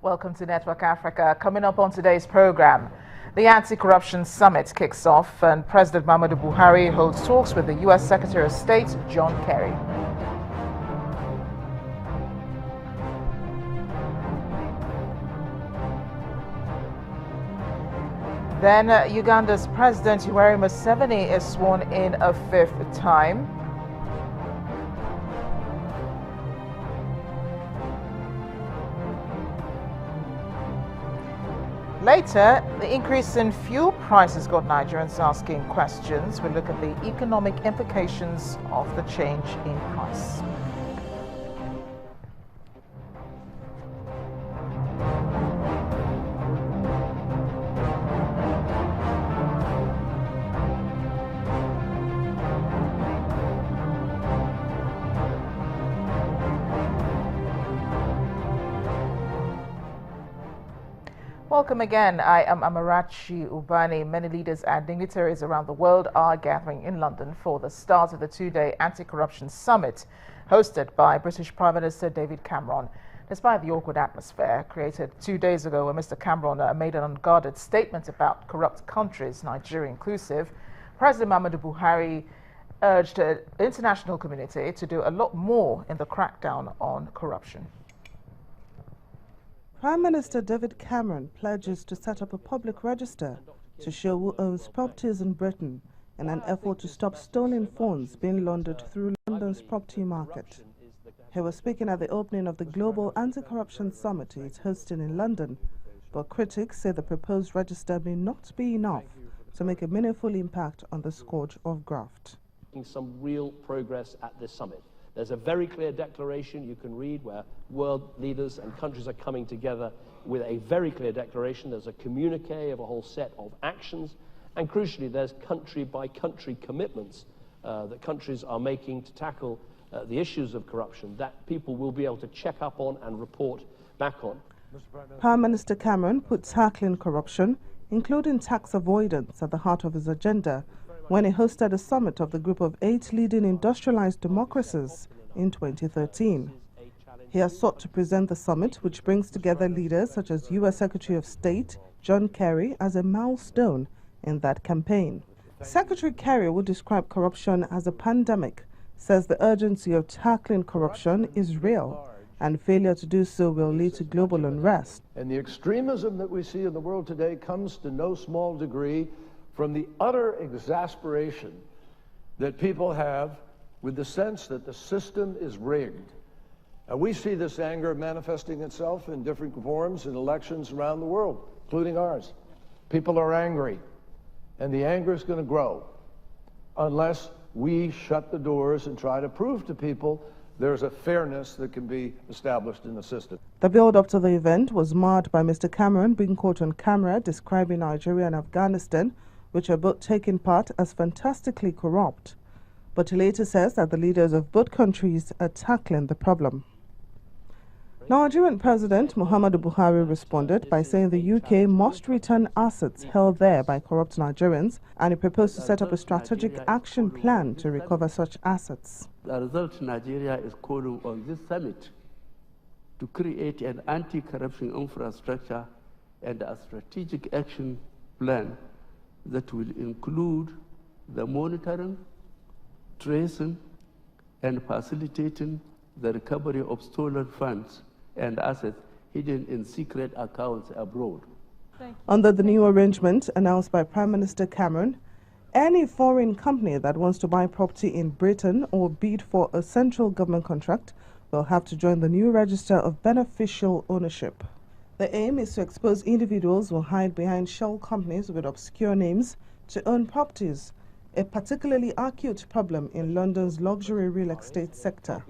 Welcome to Network Africa. Coming up on today's program, the Anti-Corruption Summit kicks off and President Muhammadu Buhari holds talks with the U.S. Secretary of State, John Kerry. Then Uganda's President Yoweri Museveni is sworn in a fifth time. Later, the increase in fuel prices got Nigerians asking questions. We look at the economic implications of the change in price. Welcome again. I am Amarachi Ubani. Many leaders and dignitaries around the world are gathering in London for the start of the two-day Anti-Corruption Summit hosted by British Prime Minister David Cameron. Despite the awkward atmosphere created 2 days ago when Mr. Cameron made an unguarded statement about corrupt countries, Nigeria inclusive, President Muhammadu Buhari urged the international community to do a lot more in the crackdown on corruption. Prime Minister David Cameron pledges to set up a public register to show who owns properties in Britain in an effort to stop stolen funds being laundered through London's property market. He was speaking at the opening of the Global Anti-Corruption Summit it's hosting in London, but critics say the proposed register may not be enough to make a meaningful impact on the scourge of graft. Some real progress at this summit. There's a very clear declaration you can read where world leaders and countries are coming together with a very clear declaration. There's a communique of a whole set of actions. And crucially, there's country-by-country commitments that countries are making to tackle the issues of corruption that people will be able to check up on and report back on. Prime Minister Cameron put tackling corruption, including tax avoidance, at the heart of his agenda when he hosted a summit of the group of 8 leading industrialized democracies in 2013. He has sought to present the summit, which brings together leaders such as U.S. Secretary of State John Kerry, as a milestone in that campaign. Secretary Kerry, who described corruption as a pandemic, says the urgency of tackling corruption is real, and failure to do so will lead to global unrest. And the extremism that we see in the world today comes to no small degree from the utter exasperation that people have with the sense that the system is rigged. And we see this anger manifesting itself in different forms in elections around the world, including ours. People are angry, and the anger is going to grow unless we shut the doors and try to prove to people there's a fairness that can be established in the system. The build-up to the event was marred by Mr. Cameron being caught on camera describing Nigeria and Afghanistan, which are both taking part, as fantastically corrupt. But he later says that the leaders of both countries are tackling the problem. Nigerian President Muhammadu Buhari responded by saying the UK must return assets held there by corrupt Nigerians, and he proposed to set up a strategic action plan to recover such assets. The result, Nigeria is calling on this summit to create an anti-corruption infrastructure and a strategic action plan that will include the monitoring, tracing, and facilitating the recovery of stolen funds and assets hidden in secret accounts abroad. Under the new arrangement announced by Prime Minister Cameron, any foreign company that wants to buy property in Britain or bid for a central government contract will have to join the new register of beneficial ownership. The aim is to expose individuals who hide behind shell companies with obscure names to own properties, a particularly acute problem in London's luxury real estate sector.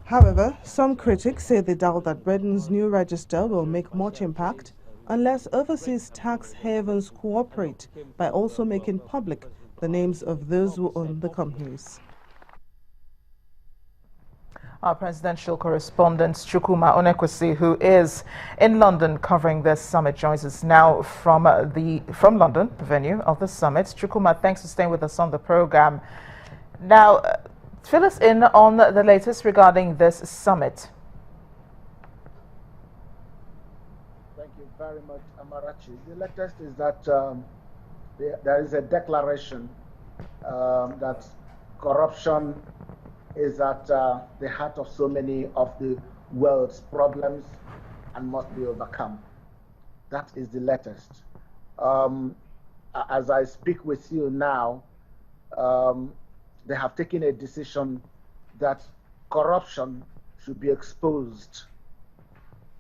However, some critics say they doubt that Britain's new register will make much impact unless overseas tax havens cooperate by also making public the names of those who own the companies. Our presidential correspondent Chukwuma Onekwesi, who is in London covering this summit, joins us now from London, the venue of the summit. Chukwuma, thanks for staying with us on the program. Now, fill us in on the latest regarding this summit. Thank you very much, Amarachi. The latest is that there is a declaration that corruption is at the heart of so many of the world's problems and must be overcome. That is the latest. As I speak with you now, they have taken a decision that corruption should be exposed,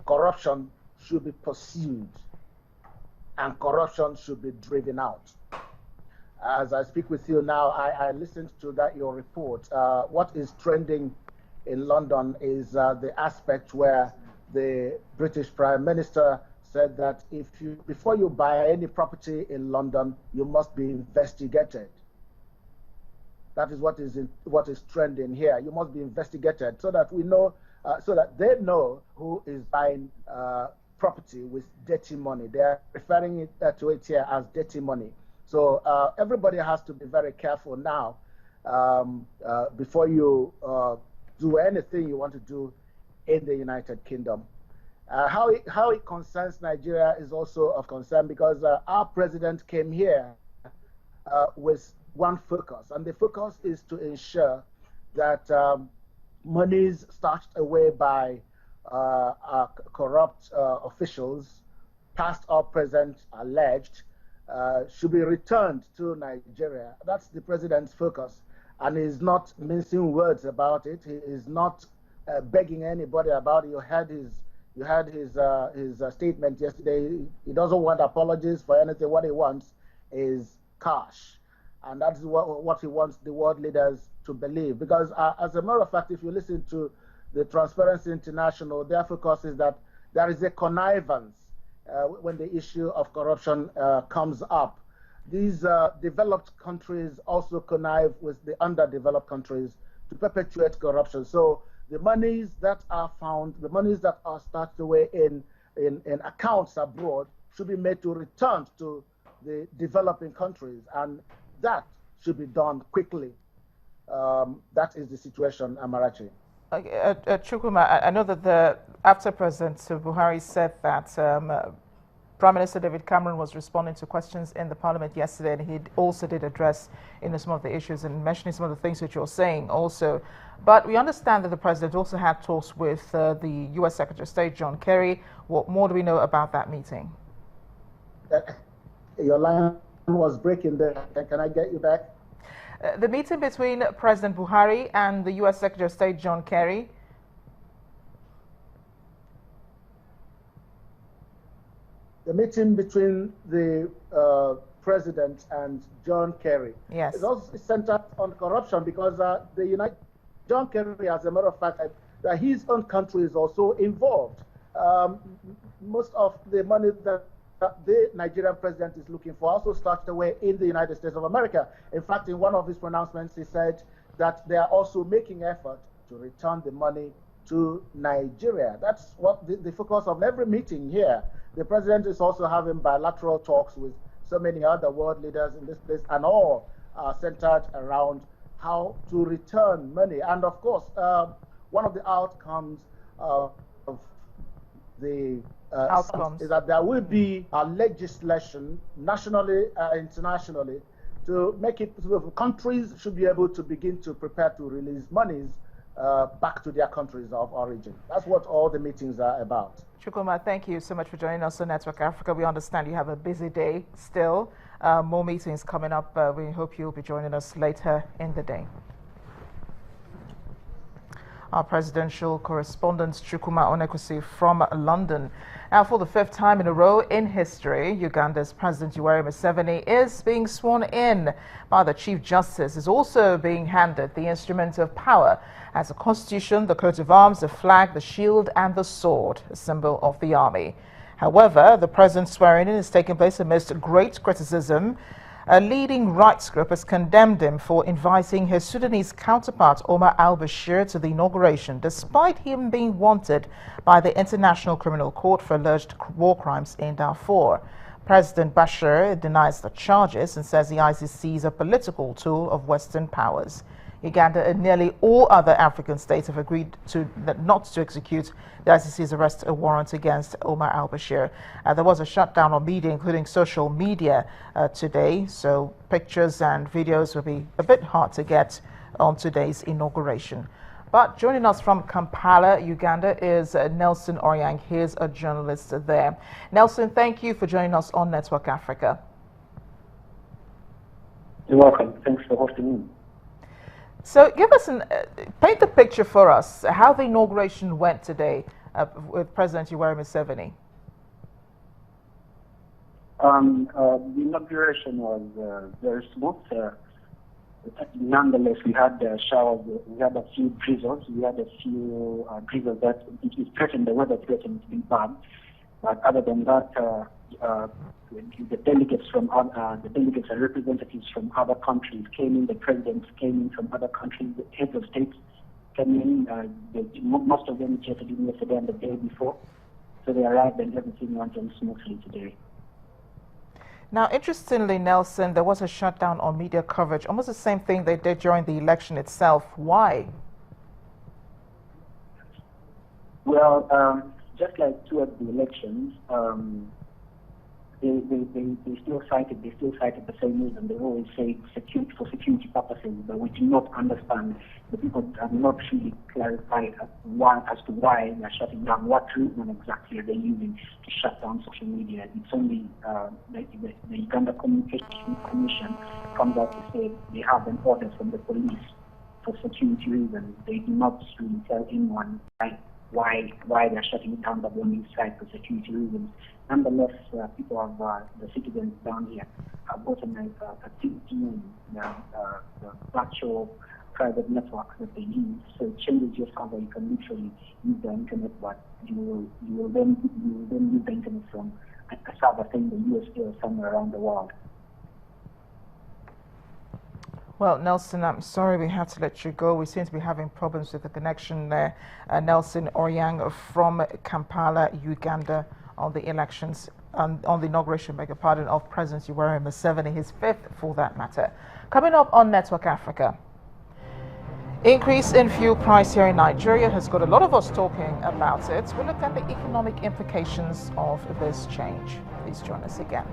corruption should be pursued, and corruption should be driven out. As I speak with you now, I listened to your report. What is trending in London is the aspect where the British Prime Minister said that before you buy any property in London, you must be investigated. That is what is trending here. You must be investigated so that we know, so that they know who is buying property with dirty money. They are referring to it here as dirty money. So everybody has to be very careful now before you do anything you want to do in the United Kingdom. How it concerns Nigeria is also of concern because our president came here with one focus, and the focus is to ensure that monies stashed away by corrupt officials, past or present, alleged, should be returned to Nigeria. That's the president's focus, and he's not mincing words about it. He is not begging anybody about it. You heard his statement yesterday. He doesn't want apologies for anything. What he wants is cash, and that's what he wants the world leaders to believe. Because as a matter of fact, if you listen to the Transparency International, their focus is that there is a connivance when the issue of corruption comes up. These developed countries also connive with the underdeveloped countries to perpetuate corruption. So the monies that are found, the monies that are stashed away in accounts abroad should be made to return to the developing countries, and that should be done quickly. That is the situation, Amarachi. Chukwuma, I know that after President Buhari said that Prime Minister David Cameron was responding to questions in the Parliament yesterday, and he also did address some of the issues and mentioning some of the things that you're saying also. But we understand that the President also had talks with the U.S. Secretary of State, John Kerry. What more do we know about that meeting? Your line was breaking there. Can I get you back? The meeting between President Buhari and the U.S. Secretary of State, John Kerry. The meeting between the President and John Kerry. Yes. It's also centered on corruption because John Kerry, as a matter of fact, his own country is also involved. Most of the money that the Nigerian president is looking for also stashed away in the United States of America. In fact, in one of his pronouncements, he said that they are also making effort to return the money to Nigeria. That's what the focus of every meeting here. The president is also having bilateral talks with so many other world leaders in this place, and all are centered around how to return money. And of course, one of the outcomes of the is that there will be a legislation nationally, internationally, to make it so countries should be able to begin to prepare to release monies back to their countries of origin. That's what all the meetings are about. Chukwuma, thank you so much for joining us on Network Africa. We understand you have a busy day still. More meetings coming up. We hope you'll be joining us later in the day. Our presidential correspondent Chukwuma Onekwusi from London. Now, for the 5th time in a row in history, Uganda's President Yoweri Museveni is being sworn in by the Chief Justice. Is also being handed the instrument of power as a constitution, the coat of arms, the flag, the shield and the sword, a symbol of the army. However, the president's swearing in is taking place amidst great criticism. A leading rights group has condemned him for inviting his Sudanese counterpart Omar al-Bashir to the inauguration, despite him being wanted by the International Criminal Court for alleged war crimes in Darfur. President Bashir denies the charges and says the ICC is a political tool of Western powers. Uganda and nearly all other African states have agreed not to execute the ICC's arrest warrant against Omar al-Bashir. There was a shutdown on media, including social media, today, so pictures and videos will be a bit hard to get on today's inauguration. But joining us from Kampala, Uganda, is Nelson Oryang. He's a journalist there. Nelson, thank you for joining us on Network Africa. You're welcome. Thanks for hosting me. So give us paint the picture for us, how the inauguration went today with President Yoweri Museveni. The inauguration was very smooth. Nonetheless, we had showers, we had a few drizzles, that it is threatened, the weather threatened to be bad. But other than that, the delegates and representatives from other countries came in, the presidents came in from other countries, the heads of states came in, most of them jetted in yesterday and the day before. So they arrived and everything went on smoothly today. Now, interestingly, Nelson, there was a shutdown on media coverage, almost the same thing they did during the election itself. Why? Well, just like towards the elections, they still cited the same reason. They always say for security purposes, but we do not understand. The people have not really clarified as to why they are shutting down. What reason exactly are they using to shut down social media? It's only the Uganda Communications Commission comes out to say they have an order from the police for security reasons. They do not really tell anyone why they are shutting it down, but they only cite for security reasons. Nonetheless, people have, the citizens down here have gotten a TPN, the virtual private network that they use. So it changes your server. You can literally use the internet, but you will then use the internet from a server in the USA or somewhere around the world. Well, Nelson, I'm sorry we have to let you go. We seem to be having problems with the connection there. Nelson Oryang from Kampala, Uganda, on the elections, on the inauguration, beg your pardon, of President Yoweri Museveni, his fifth for that matter. Coming up on Network Africa. Increase in fuel price here in Nigeria has got a lot of us talking about it. We'll look at the economic implications of this change. Please join us again.